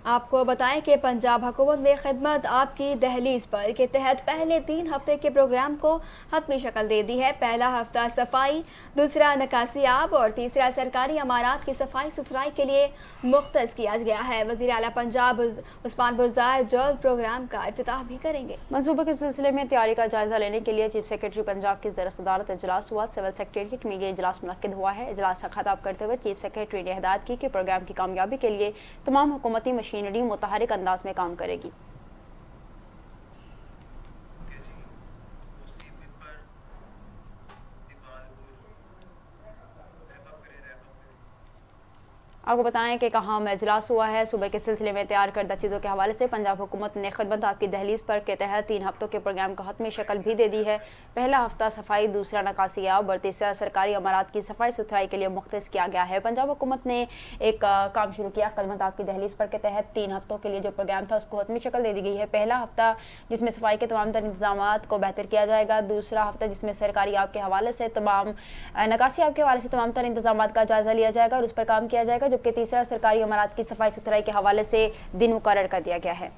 آپ کو بتائیں کہ پنجاب حکومت میں خدمت آپ کی دہلیز پر کے تحت پہلے 3 ہفتے کے پروگرام کو حتمی شکل دے دی ہے۔ پہلا ہفتہ صفائی، دوسرا نکاسی آب اور تیسرا سرکاری عمارات کی صفائی ستھرائی کے لیے مختص کیا گیا ہے۔ وزیر اعلیٰ پنجاب عثمان بزدار جلد پروگرام کا افتتاح بھی کریں گے۔ منصوبے کے سلسلے میں تیاری کا جائزہ لینے کے لیے چیف سیکرٹری پنجاب کی زیر صدارت اجلاس ہوا۔ سول سیکریٹریٹ میں یہ اجلاس منعقد ہوا ہے۔ اجلاس سے خطاب کرتے ہوئے چیف سیکرٹری نے ہدایت کی کہ پروگرام کی کامیابی کے لیے تمام حکومتی مشینری متحرک انداز میں کام کرے گی۔ آپ کو بتائیں کہ کہاں میں اجلاس ہوا ہے۔ صوبے کے سلسلے میں تیار کردہ چیزوں کے حوالے سے پنجاب حکومت نے خدمت آپ کی دہلیز پر کے تحت 3 ہفتوں کے پروگرام کو حتمی شکل بھی دے دی ہے۔ پہلا ہفتہ صفائی، دوسرا نکاسی آب اور تیسرا سرکاری عمارات کی صفائی ستھرائی کے لیے مختص کیا گیا ہے۔ پنجاب حکومت نے ایک کام شروع کیا۔ خدمت آپ کی دہلیز پر کے تحت 3 ہفتوں کے لیے جو پروگرام تھا اس کو حتمی شکل دے دی گئی ہے۔ پہلا ہفتہ جس میں صفائی کے تمام تر انتظامات کو بہتر کیا جائے گا، دوسرا ہفتہ جس میں سرکاری آب کے حوالے سے نکاسی آب کے حوالے سے تمام تر انتظامات کا جائزہ لیا جائے گا اور اس پر کام کیا جائے گا، جبکہ تیسرا سرکاری عمارات کی صفائی ستھرائی کے حوالے سے دن مقرر کر دیا گیا ہے۔